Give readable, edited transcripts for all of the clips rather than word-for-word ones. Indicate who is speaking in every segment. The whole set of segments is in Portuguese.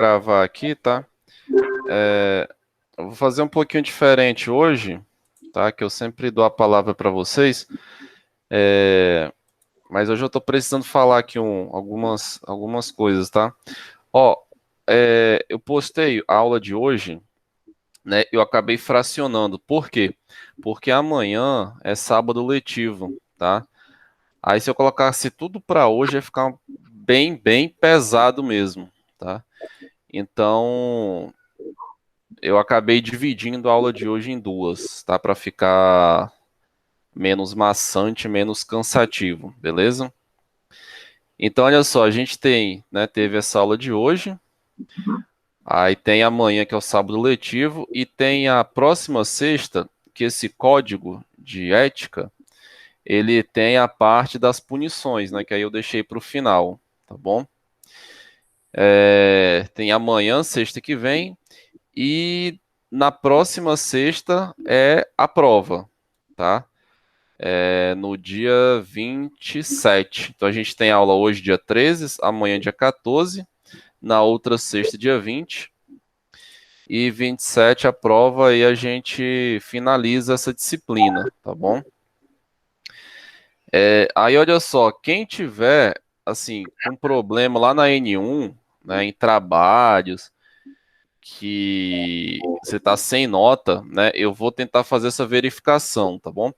Speaker 1: gravar aqui, tá? Eu vou fazer um pouquinho diferente hoje, tá? Que eu sempre dou a palavra para vocês. Mas hoje eu tô precisando falar aqui algumas coisas, tá? Ó, eu postei a aula de hoje, né? Eu acabei fracionando. Por quê? Porque amanhã é sábado letivo, tá? Aí se eu colocasse tudo para hoje, ia ficar bem pesado mesmo, tá? Então, eu acabei dividindo a aula de hoje em duas, tá? Para ficar menos maçante, menos cansativo, beleza? Então, olha só, a gente teve essa aula de hoje, aí tem amanhã, que é o sábado letivo, e tem a próxima sexta, que esse código de ética, ele tem a parte das punições, né? Que aí eu deixei para o final, tá bom? Tem amanhã, sexta que vem, e na próxima sexta é a prova, tá? No dia 27. Então a gente tem aula hoje, dia 13, amanhã, dia 14, na outra sexta, dia 20, e 27 a prova e a gente finaliza essa disciplina, tá bom? Aí olha só, quem tiver, assim, com problema lá na N1, né, em trabalhos, que você está sem nota, né? Eu vou tentar fazer essa verificação, tá bom?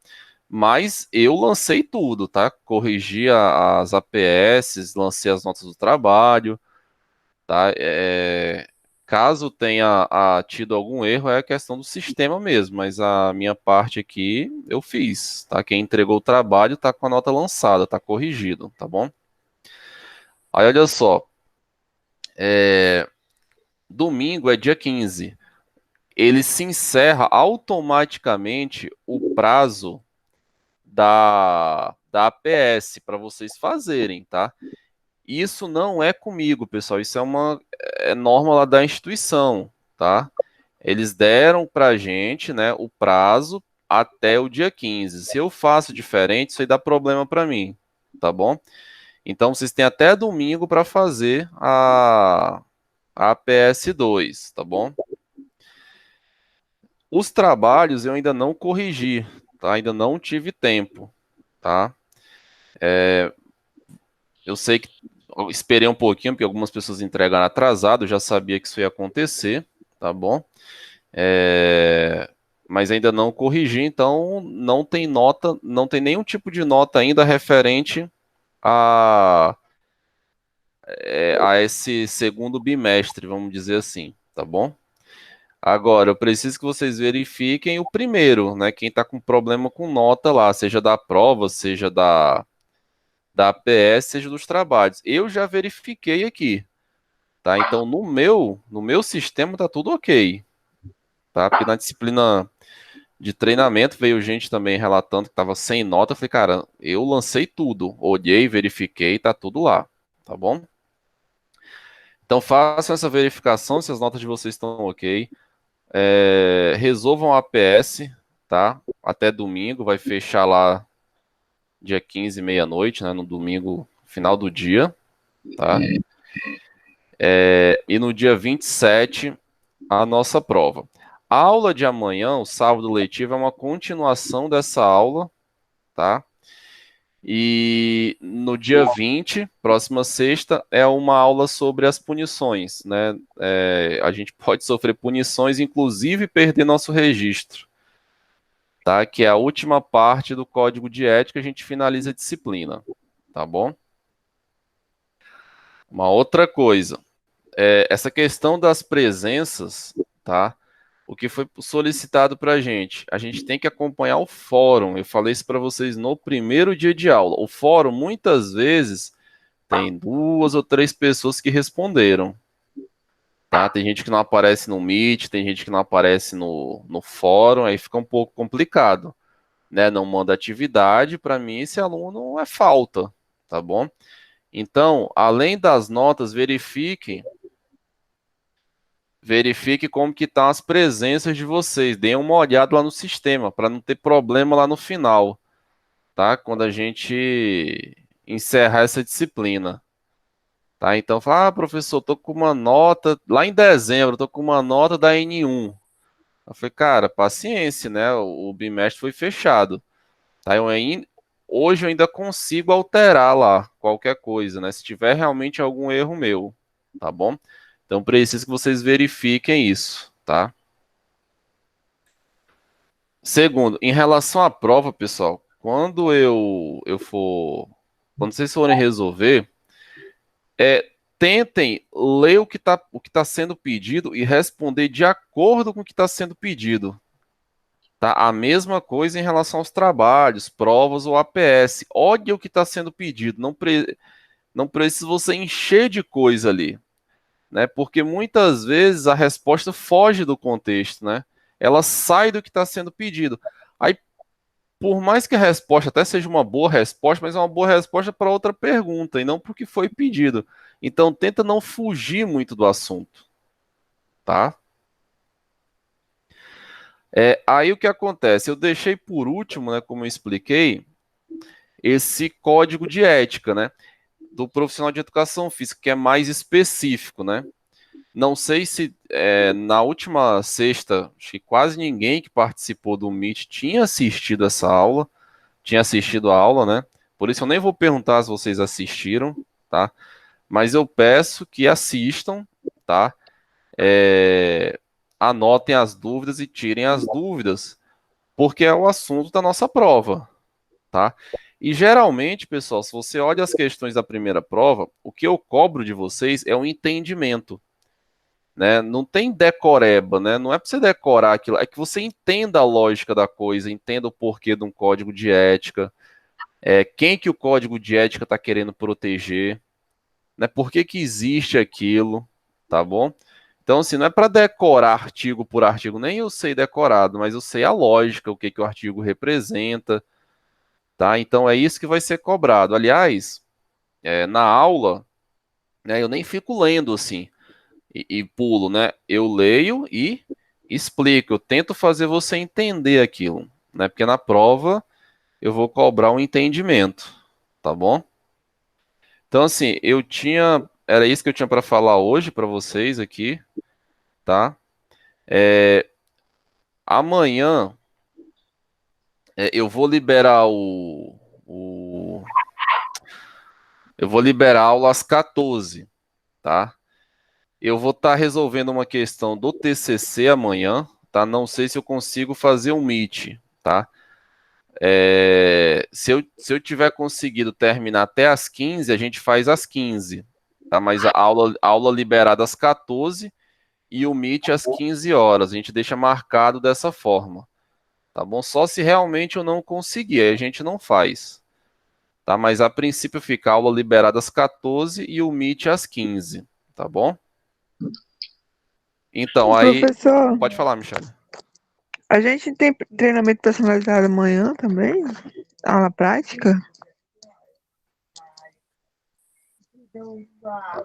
Speaker 1: Mas eu lancei tudo, tá? Corrigi as APS, lancei as notas do trabalho, tá? Caso tenha tido algum erro, é a questão do sistema mesmo, mas a minha parte aqui eu fiz, tá? Quem entregou o trabalho tá com a nota lançada, tá corrigido, tá bom? Aí olha só, domingo é dia 15. Ele se encerra automaticamente o prazo da APS para vocês fazerem, tá? Isso não é comigo, pessoal. Isso é uma norma lá da instituição, tá? Eles deram para a gente, né, o prazo até o dia 15. Se eu faço diferente, isso aí dá problema para mim, tá bom? Então vocês têm até domingo para fazer a APS 2, tá bom? Os trabalhos eu ainda não corrigi, tá? Ainda não tive tempo, tá? Eu sei que eu esperei um pouquinho, porque algumas pessoas entregaram atrasado, eu já sabia que isso ia acontecer, tá bom? Mas ainda não corrigi, então não tem nota, não tem nenhum tipo de nota ainda referente a, a esse segundo bimestre, vamos dizer assim, tá bom? Agora, eu preciso que vocês verifiquem o primeiro, né? Quem está com problema com nota lá, seja da prova, seja da APS, seja dos trabalhos. Eu já verifiquei aqui, tá? Então, no meu sistema tá tudo ok, tá? Porque na disciplina de treinamento veio gente também relatando que estava sem nota. Eu falei, cara, eu lancei tudo, olhei, verifiquei, tá tudo lá, tá bom? Então, façam essa verificação se as notas de vocês estão ok. Resolvam a APS, tá? Até domingo, vai fechar lá dia 15, meia-noite, né? No domingo, final do dia, tá? E no dia 27, a nossa prova. A aula de amanhã, o sábado letivo, é uma continuação dessa aula, tá? E no dia 20, próxima sexta, é uma aula sobre as punições, né? A gente pode sofrer punições, inclusive perder nosso registro, tá? Que é a última parte do código de ética, a gente finaliza a disciplina, tá bom? Uma outra coisa, essa questão das presenças, tá? O que foi solicitado para a gente tem que acompanhar o fórum. Eu falei isso para vocês no primeiro dia de aula. O fórum, muitas vezes, tem 2 ou 3 pessoas que responderam, tá? Tem gente que não aparece no Meet, tem gente que não aparece no fórum, aí fica um pouco complicado, né? Não manda atividade, para mim esse aluno é falta, tá bom? Então, além das notas, verifique como que estão as presenças de vocês. Deem uma olhada lá no sistema, para não ter problema lá no final, tá? Quando a gente encerrar essa disciplina, Tá? Então, fala, professor, tô com uma nota, lá em dezembro, tô com uma nota da N1. Eu falei, cara, paciência, né? O bimestre foi fechado. Tá? Hoje eu ainda consigo alterar lá qualquer coisa, né? Se tiver realmente algum erro meu, tá bom? Então preciso que vocês verifiquem isso, tá? Segundo, em relação à prova, pessoal, quando vocês forem resolver, tentem ler o que tá sendo pedido e responder de acordo com o que está sendo pedido. Tá? A mesma coisa em relação aos trabalhos, provas ou APS. Olha o que está sendo pedido. Não precisa você encher de coisa ali, né? Porque muitas vezes a resposta foge do contexto, né? Ela sai do que está sendo pedido. Aí, por mais que a resposta até seja uma boa resposta, mas é uma boa resposta para outra pergunta e não para o que foi pedido. Então, tenta não fugir muito do assunto, tá? Aí o que acontece? Eu deixei por último, né, como eu expliquei, esse código de ética, né, do profissional de educação física, que é mais específico, né? Não sei se na última sexta, acho que quase ninguém que participou do Meet tinha assistido essa aula, tinha assistido a aula, né? Por isso eu nem vou perguntar se vocês assistiram, tá? Mas eu peço que assistam, tá? Anotem as dúvidas e tirem as dúvidas, porque é o assunto da nossa prova, tá? E geralmente, pessoal, se você olha as questões da primeira prova, o que eu cobro de vocês é um entendimento, né? Não tem decoreba, né? Não é para você decorar aquilo, é que você entenda a lógica da coisa, entenda o porquê de um código de ética, quem que o código de ética está querendo proteger, né? Por que que existe aquilo, tá bom? Então, assim, não é para decorar artigo por artigo, nem eu sei decorado, mas eu sei a lógica, o que que o artigo representa, tá? Então é isso que vai ser cobrado. Aliás, na aula, né, eu nem fico lendo assim e pulo, né? Eu leio e explico. Eu tento fazer você entender aquilo, né? Porque na prova eu vou cobrar um entendimento, tá bom? Então, assim, era isso que eu tinha para falar hoje para vocês aqui, tá? Amanhã eu vou liberar eu vou liberar a aula às 14, tá? Eu vou estar resolvendo uma questão do TCC amanhã, tá? Não sei se eu consigo fazer um Meet, tá? Se eu tiver conseguido terminar até às 15, a gente faz às 15, tá? Mas a aula liberada às 14 e o Meet às 15 horas. A gente deixa marcado dessa forma, tá bom? Só se realmente eu não conseguir, aí a gente não faz, tá? Mas a princípio fica a aula liberada às 14 e o Meet às 15, tá bom? Então, aí,
Speaker 2: Professor,
Speaker 1: pode falar, Michele.
Speaker 2: a gente tem treinamento personalizado amanhã também? Aula prática?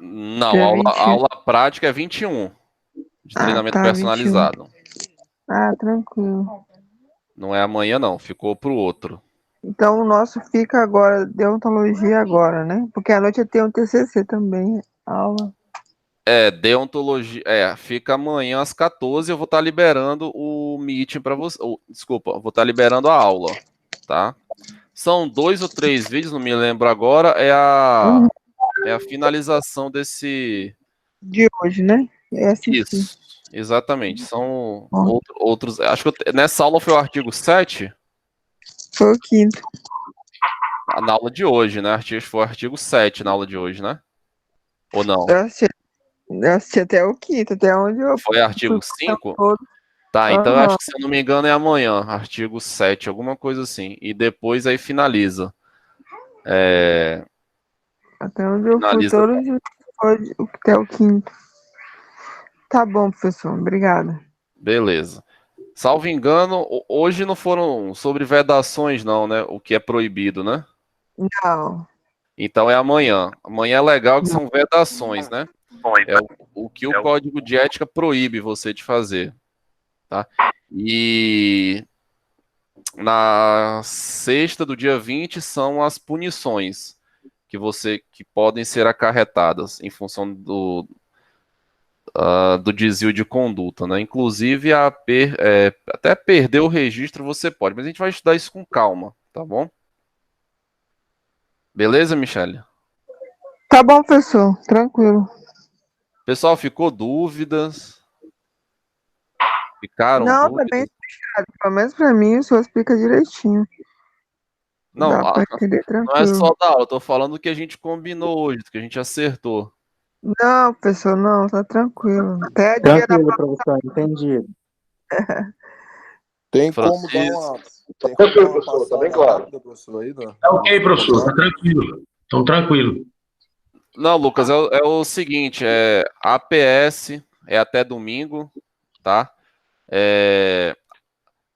Speaker 1: Não,
Speaker 2: Dia
Speaker 1: a
Speaker 2: 20.
Speaker 1: aula prática é 21 de
Speaker 2: Ah,
Speaker 1: treinamento
Speaker 2: tá, 21.
Speaker 1: personalizado.
Speaker 2: Ah, tranquilo.
Speaker 1: Não é amanhã, não, ficou para o outro.
Speaker 2: Então o nosso fica agora, deontologia agora, né? Porque à noite eu tenho um TCC também, aula.
Speaker 1: Deontologia. Fica amanhã às 14. Eu vou estar liberando o meeting para você. Desculpa, eu vou estar liberando a aula, tá? São 2 ou 3 vídeos, não me lembro agora.
Speaker 2: Uhum.
Speaker 1: É a finalização desse.
Speaker 2: De hoje, né? É assistir.
Speaker 1: Isso, exatamente. São
Speaker 2: Ó,
Speaker 1: outros. Acho que nessa aula foi o artigo 7.
Speaker 2: foi o quinto.
Speaker 1: Na aula de hoje, né? Foi o artigo 7 na aula de hoje, né? Ou não?
Speaker 2: Eu assisti, eu assisti até o quinto, até onde eu
Speaker 1: Foi
Speaker 2: fui
Speaker 1: artigo
Speaker 2: passar
Speaker 1: 5.
Speaker 2: todo.
Speaker 1: Tá, então eu
Speaker 2: Aham,
Speaker 1: acho que se eu não me engano é amanhã, artigo 7, alguma coisa assim. E depois aí finaliza.
Speaker 2: até onde eu fui
Speaker 1: Finaliza.
Speaker 2: todos foi até o quinto. Tá bom, professor. Obrigada.
Speaker 1: Beleza. Salvo engano, hoje não foram sobre vedações, não, né? O que é proibido, né?
Speaker 2: Não,
Speaker 1: Então é amanhã. Amanhã é legal que
Speaker 2: não.
Speaker 1: são vedações, né? É o que o código de ética proíbe você de fazer, tá? E na sexta do dia 20 são as punições. que podem ser acarretadas em função do desvio de conduta, né? Inclusive, até perder o registro você pode, mas a gente vai estudar isso com calma, tá bom? Beleza, Michele?
Speaker 2: Tá bom, professor. Tranquilo.
Speaker 1: Pessoal, ficou dúvidas? Ficaram
Speaker 2: Não, tá bem
Speaker 1: dúvidas?
Speaker 2: explicado. Pelo menos pra mim, o senhor explica direitinho.
Speaker 1: Não,
Speaker 2: Dá pra entender
Speaker 1: não é
Speaker 2: tranquilo.
Speaker 1: só da aula, eu tô falando do que a gente combinou hoje, do que a gente acertou.
Speaker 2: Não, professor, não, tá tranquilo. Até dia da
Speaker 3: Tranquilo, professor, entendido.
Speaker 4: Tem como dar
Speaker 1: Francisco.
Speaker 4: uma, tem como dar uma passada rápida, professor, aí, né?
Speaker 5: Tá ok, professor, tá tranquilo. Então, tranquilo.
Speaker 1: Não, Lucas, é o seguinte, APS é até domingo, tá?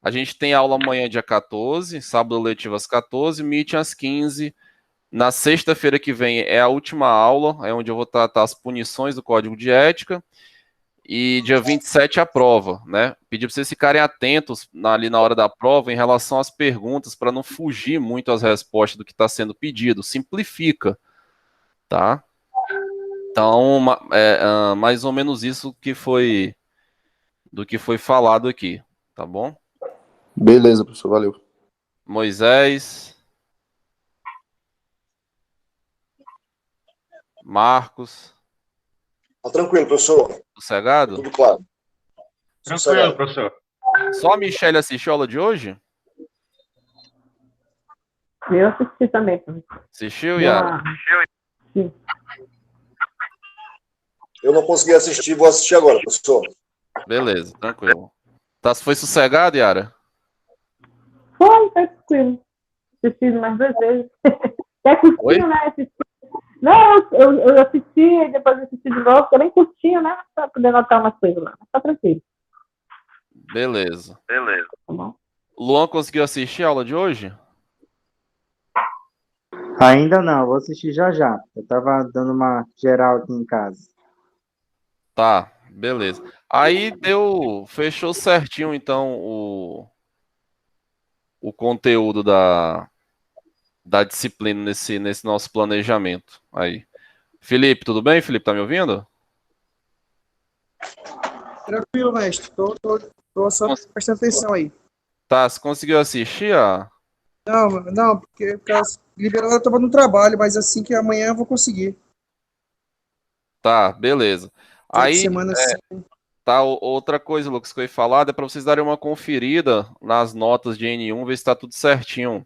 Speaker 1: A gente tem aula amanhã, dia 14, sábado letivo às 14, meeting às 15. Na sexta-feira que vem é a última aula, é onde eu vou tratar as punições do Código de Ética. E dia 27 a prova, né? Pedir para vocês ficarem atentos ali na hora da prova em relação às perguntas, para não fugir muito às respostas do que está sendo pedido. Simplifica, tá? Então, mais ou menos isso do que foi falado aqui, tá bom?
Speaker 4: Beleza, professor, valeu.
Speaker 1: Moisés, Marcos,
Speaker 6: Tá tranquilo, professor.
Speaker 1: sossegado?
Speaker 6: Tudo claro.
Speaker 5: Tranquilo,
Speaker 6: Sossegado.
Speaker 5: professor.
Speaker 1: Só a Michelle assistiu a aula de hoje?
Speaker 7: Eu assisti também, professor.
Speaker 1: Assistiu,
Speaker 7: Deu
Speaker 1: Yara?
Speaker 7: uma- Sim.
Speaker 6: Eu não consegui assistir, vou assistir agora, professor.
Speaker 1: Beleza, tranquilo. Foi sossegado, Yara?
Speaker 7: Foi tranquilo. Assisti mais 2 vezes. É
Speaker 1: Oi?
Speaker 7: curtinho, né? Não, eu assisti e depois assisti de novo, porque é bem curtinho, né? Pra poder notar umas coisas lá. Mas tá tranquilo,
Speaker 1: Beleza.
Speaker 7: tá bom?
Speaker 1: Luan conseguiu assistir a aula de hoje?
Speaker 3: Ainda não, vou assistir já já. Eu tava dando uma geral aqui em casa.
Speaker 1: Tá, beleza. Aí fechou certinho então o conteúdo da disciplina nesse nosso planejamento aí. Felipe, tudo bem? Felipe, tá me ouvindo?
Speaker 8: Tranquilo, mestre. Tô só prestando atenção aí.
Speaker 1: Tá, você conseguiu assistir
Speaker 8: Não, porque liberado eu tava no trabalho, mas assim que amanhã eu vou conseguir.
Speaker 1: Tá, beleza.
Speaker 8: Dia de
Speaker 1: Aí,
Speaker 8: semana assim.
Speaker 1: tá, outra coisa, Lucas, que foi falado é para vocês darem uma conferida nas notas de N1, ver se tá tudo certinho.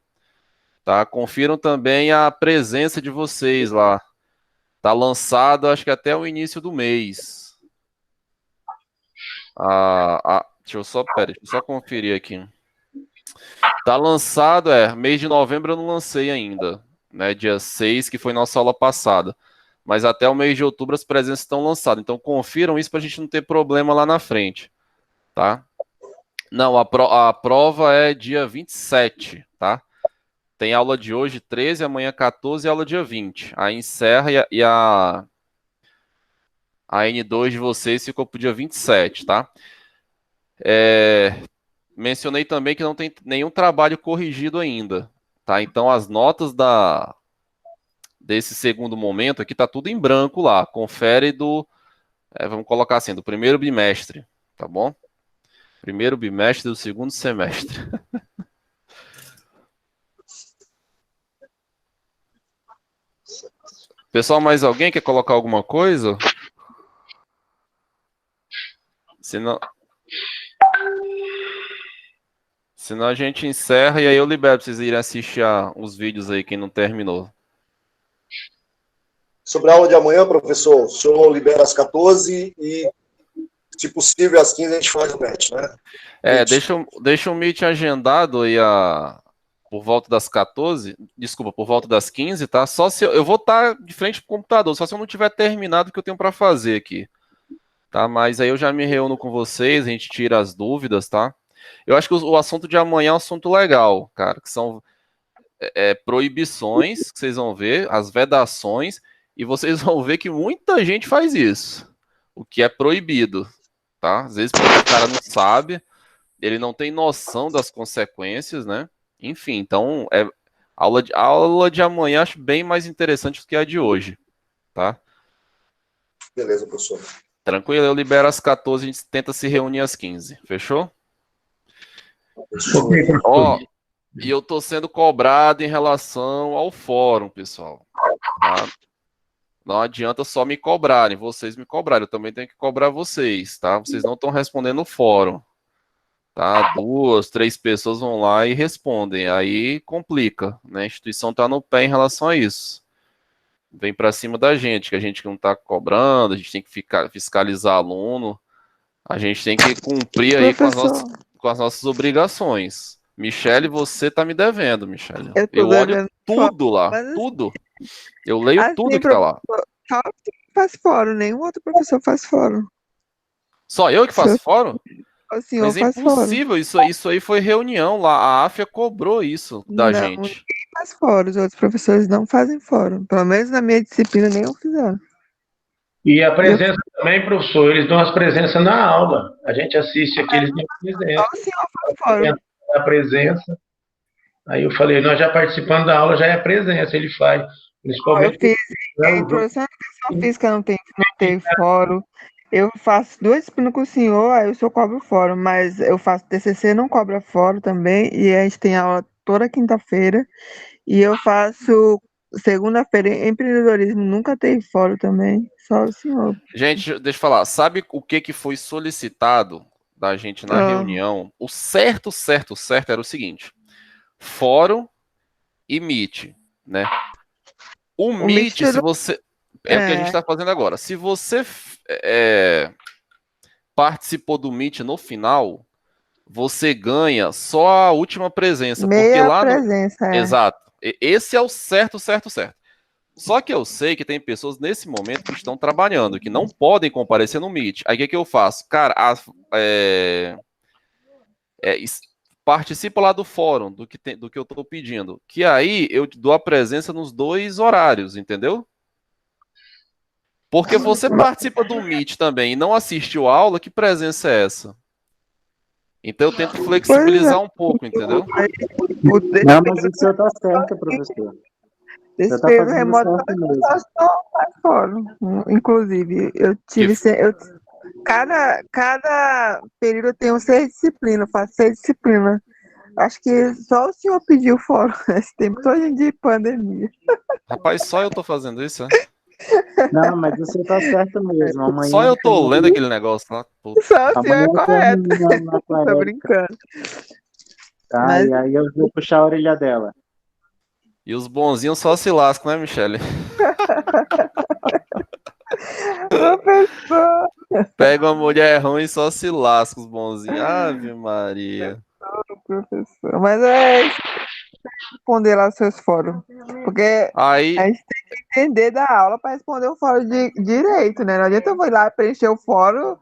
Speaker 1: Tá? Confiram também a presença de vocês lá. Tá lançado, acho que até o início do mês. Deixa eu só conferir aqui. Tá lançado, mês de novembro eu não lancei ainda, né? Dia 6, que foi nossa aula passada. Mas até o mês de outubro as presenças estão lançadas. Então confiram isso para a gente não ter problema lá na frente, tá? Não, a prova é dia 27, tá? Tem aula de hoje 13, amanhã 14 e aula dia 20. Aí encerra e a N2 de vocês ficou pro dia 27, tá? Mencionei também que não tem nenhum trabalho corrigido ainda, tá? Então as notas desse segundo momento aqui tá tudo em branco lá. Confere vamos colocar assim, do primeiro bimestre, tá bom? Primeiro bimestre do segundo semestre. Pessoal, mais alguém quer colocar alguma coisa? Senão a gente encerra e aí eu libero pra vocês irem assistir os vídeos aí, quem não terminou.
Speaker 6: Sobre a aula de amanhã, professor, o senhor libera às 14 e, se possível, às 15 a gente faz o match, né?
Speaker 1: Deixa o meet agendado aí por volta das 14, desculpa, por volta das 15, tá? Só se eu vou estar de frente pro computador, só se eu não tiver terminado o que eu tenho para fazer aqui, tá? Mas aí eu já me reúno com vocês, a gente tira as dúvidas, tá? Eu acho que o assunto de amanhã é um assunto legal, cara, que são proibições, que vocês vão ver, as vedações, e vocês vão ver que muita gente faz isso, o que é proibido, tá? Às vezes porque o cara não sabe, ele não tem noção das consequências, né? Enfim, então A aula de amanhã acho bem mais interessante do que a de hoje, tá?
Speaker 6: Beleza, professor.
Speaker 1: Tranquilo, eu libero às 14, a gente tenta se reunir às 15. Fechou?
Speaker 5: Ok, professor.
Speaker 1: Ó, e eu tô sendo cobrado em relação ao fórum, pessoal. Tá? Não adianta só me cobrarem, vocês me cobrarem, eu também tenho que cobrar vocês, tá? Vocês não estão respondendo no fórum, tá? 2, 3 pessoas vão lá e respondem, aí complica, né? A instituição tá no pé em relação a isso. Vem para cima da gente, que a gente não tá cobrando, a gente tem que fiscalizar aluno, a gente tem que cumprir aí
Speaker 2: Professor,
Speaker 1: com as nossas obrigações. Michele, você tá me devendo, Michele.
Speaker 2: eu tô
Speaker 1: Eu olho
Speaker 2: devendo
Speaker 1: tudo lá,
Speaker 2: mas
Speaker 1: tudo. Eu leio tudo
Speaker 2: assim,
Speaker 1: que tá lá.
Speaker 2: professor, só você que faz fórum, nenhum outro professor faz fórum.
Speaker 1: Só eu que faço fórum?
Speaker 2: O senhor
Speaker 1: Mas é
Speaker 2: faz fórum.
Speaker 1: impossível, isso aí foi reunião lá, a AFIA cobrou isso da
Speaker 2: Não, ninguém
Speaker 1: gente.
Speaker 2: faz fórum, os outros professores não fazem fórum. Pelo menos na minha disciplina nenhum fizeram.
Speaker 5: E a presença também, professor, eles dão as presenças na aula. A gente assiste aqui, eles dão
Speaker 2: Só
Speaker 5: presença.
Speaker 2: o senhor faz fórum.
Speaker 5: A presença. Aí eu falei, nós já participando da aula, já é presença, ele faz.
Speaker 2: Eu
Speaker 5: Principalmente
Speaker 2: fiz
Speaker 5: né, os
Speaker 2: introdução à educação física, não tem fórum. Eu faço 2 disciplinas com o senhor, aí o senhor cobra o fórum, mas eu faço TCC, não cobra fórum também, e a gente tem aula toda quinta-feira, e eu faço segunda-feira em empreendedorismo, nunca tem fórum também, só o senhor.
Speaker 1: Gente, deixa eu falar, sabe o que que foi solicitado da gente na
Speaker 2: Ah,
Speaker 1: reunião? O certo era o seguinte: fórum e Meet, né? O
Speaker 2: o Meet
Speaker 1: Meet, se você. É o que a gente está fazendo agora. Se você participou do Meet no final, você ganha só a última presença. Porque
Speaker 2: meia
Speaker 1: lá no.
Speaker 2: presença,
Speaker 1: Exato. Esse é o certo. Só que eu sei que tem pessoas nesse momento que estão trabalhando, que não podem comparecer no Meet. Aí o que, que eu faço? Cara, participa lá do fórum, do que eu estou pedindo. Que aí eu dou a presença nos 2 horários, entendeu? Porque você participa do Meet também e não assistiu a aula, que presença é essa? Então eu tento
Speaker 2: Pois é.
Speaker 1: flexibilizar um pouco, entendeu?
Speaker 3: Não, mas o senhor tá certo, professor.
Speaker 2: Desse
Speaker 3: Você tá
Speaker 2: período
Speaker 3: fazendo
Speaker 2: remoto
Speaker 3: certo
Speaker 2: também
Speaker 3: mesmo.
Speaker 2: eu só faz fórum. Inclusive, eu tive. Cada período eu tenho 6 disciplinas, faço 6 disciplinas. Acho que só o senhor pediu fórum esse tempo todo de pandemia.
Speaker 1: Rapaz, só eu tô fazendo isso, é?
Speaker 3: Não, mas o senhor tá certo mesmo.
Speaker 1: Só
Speaker 3: Amanhã
Speaker 1: eu tô lendo aquele negócio lá. Puta.
Speaker 2: Só o senhor é
Speaker 3: amanhã tem a
Speaker 2: correto.
Speaker 3: menina lá com a
Speaker 2: Tô
Speaker 3: Erika,
Speaker 2: brincando.
Speaker 3: tá?
Speaker 2: Mas,
Speaker 3: E aí eu vou puxar a orelha dela.
Speaker 1: E os bonzinhos só se lascam, né, Michele?
Speaker 2: professor,
Speaker 1: Pega uma mulher ruim e só se lasca os bonzinhos. Ave Maria.
Speaker 2: professor. Mas é isso, responder lá os seus fóruns. Porque
Speaker 1: Aí,
Speaker 2: a gente tem que entender da aula para responder o fórum de direito, né? Não adianta eu vou ir lá preencher o fórum,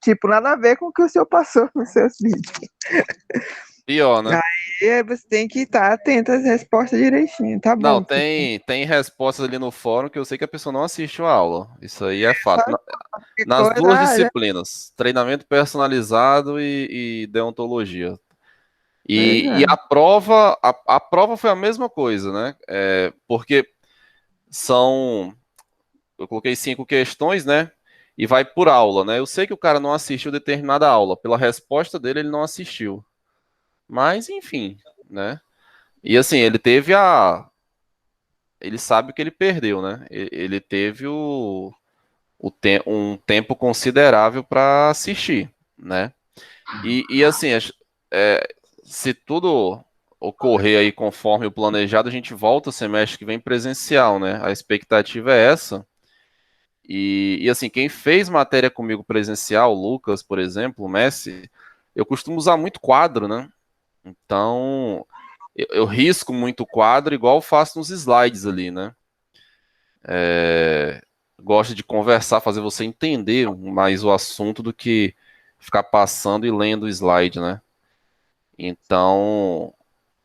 Speaker 2: tipo, nada a ver com o que o senhor passou nos seus vídeos.
Speaker 1: pior, né?
Speaker 2: E você tem que estar atento às respostas direitinho, tá
Speaker 1: Não,
Speaker 2: bom?
Speaker 1: tem respostas ali no fórum que eu sei que a pessoa não assistiu a aula. Isso aí é
Speaker 2: Só
Speaker 1: fato.
Speaker 2: qualquer
Speaker 1: Nas
Speaker 2: coisa,
Speaker 1: duas
Speaker 2: já
Speaker 1: disciplinas, treinamento personalizado e deontologia.
Speaker 2: pois
Speaker 1: E
Speaker 2: é.
Speaker 1: a prova foi a mesma coisa, né? Porque eu coloquei 5 questões, né? E vai por aula, né? Eu sei que o cara não assistiu determinada aula. Pela resposta dele, ele não assistiu. Mas, enfim, né? E assim, ele sabe o que ele perdeu, né? Ele teve um tempo considerável para assistir, né? E assim, é, se tudo ocorrer aí conforme o planejado, a gente volta semestre que vem presencial, né? A expectativa é essa. E assim, quem fez matéria comigo presencial, o Lucas, por exemplo, o Messi, eu costumo usar muito quadro, né? Então, eu risco muito o quadro, igual eu faço nos slides ali, né? Gosto de conversar, fazer você entender mais o assunto do que ficar passando e lendo o slide, né? Então,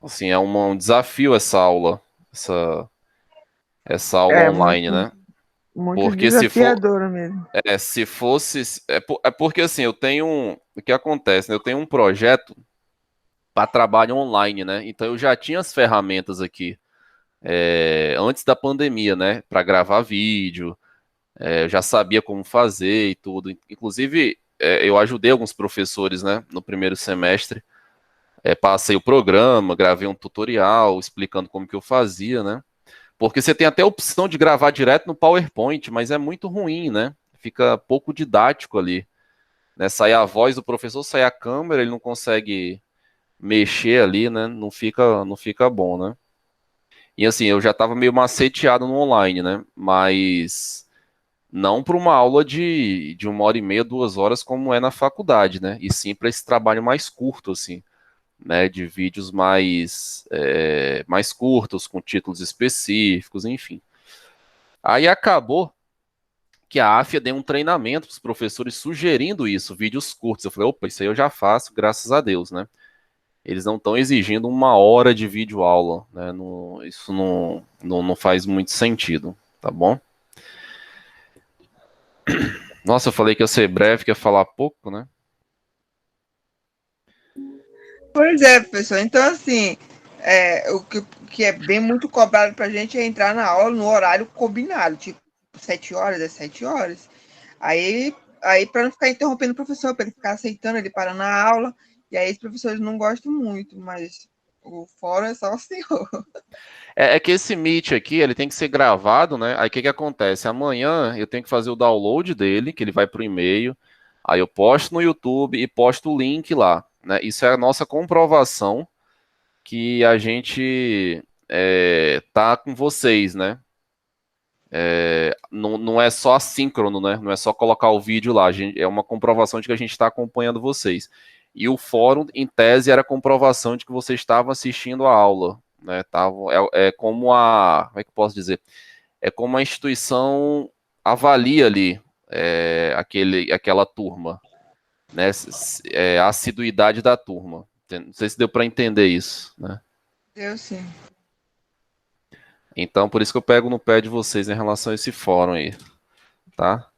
Speaker 1: assim, é um desafio essa aula
Speaker 2: É
Speaker 1: online, né?
Speaker 2: muito
Speaker 1: Porque se for,
Speaker 2: desafiadora mesmo.
Speaker 1: se fosse, porque assim, o que acontece, né? Eu tenho um projeto para trabalho online, né? Então eu já tinha as ferramentas aqui antes da pandemia, né? Para gravar vídeo, eu já sabia como fazer e tudo. Inclusive, eu ajudei alguns professores, né? No primeiro semestre. Passei o programa, gravei um tutorial explicando como que eu fazia, né? Porque você tem até a opção de gravar direto no PowerPoint, mas é muito ruim, né? Fica pouco didático ali, né? Sai a voz do professor, sai a câmera, ele não consegue mexer ali, né? Não fica bom, né? E assim, eu já estava meio maceteado no online, né? Mas não para uma aula de 1 hora e meia, 2 horas, como é na faculdade, né? E sim para esse trabalho mais curto, assim, né? De vídeos mais curtos, com títulos específicos, enfim. Aí acabou que a AFIA deu um treinamento para os professores sugerindo isso, vídeos curtos. Eu falei, opa, isso aí eu já faço, graças a Deus, né? Eles não estão exigindo 1 hora de vídeo-aula, né? Isso não faz muito sentido, tá bom? Nossa, eu falei que ia ser breve, que ia falar pouco, né?
Speaker 2: Pois é, professor. Então, assim, o que é bem muito cobrado pra gente é entrar na aula no horário combinado, tipo 7 horas, é 7 horas. Aí para não ficar interrompendo o professor, para ele ficar aceitando, ele para na aula, e aí os professores não gostam muito, mas o fórum é só o senhor.
Speaker 1: É que esse Meet aqui, ele tem que ser gravado, né? Aí o que que acontece? Amanhã eu tenho que fazer o download dele, que ele vai pro e-mail, aí eu posto no YouTube e posto o link lá, né? Isso é a nossa comprovação que a gente tá com vocês, né? Não é só assíncrono, né? Não é só colocar o vídeo lá, é uma comprovação de que a gente está acompanhando vocês. E o fórum, em tese, era a comprovação de que vocês estavam assistindo a aula, né? Como como é que eu posso dizer? É como a instituição avalia ali aquela turma, né? A assiduidade da turma. Não sei se deu para entender isso, né?
Speaker 2: Eu sim.
Speaker 1: Então, por isso que eu pego no pé de vocês em relação a esse fórum aí, tá?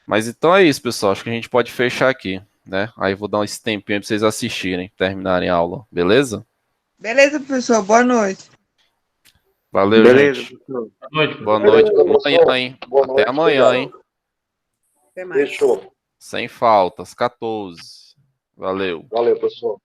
Speaker 1: Mas então é isso, pessoal. Acho que a gente pode fechar aqui, né? Aí eu vou dar esse tempinho para vocês assistirem, terminarem a aula, beleza?
Speaker 2: Beleza, professor. Boa noite.
Speaker 1: Valeu,
Speaker 3: Beleza,
Speaker 1: gente.
Speaker 3: professor.
Speaker 5: Boa noite.
Speaker 1: Boa
Speaker 6: Beleza,
Speaker 1: noite. Amanhã,
Speaker 6: professor.
Speaker 1: hein?
Speaker 6: Boa
Speaker 1: Até
Speaker 6: noite,
Speaker 1: amanhã,
Speaker 6: obrigado.
Speaker 1: hein?
Speaker 9: Até mais.
Speaker 6: Fechou.
Speaker 1: Sem faltas. 14. Valeu.
Speaker 6: Valeu, professor.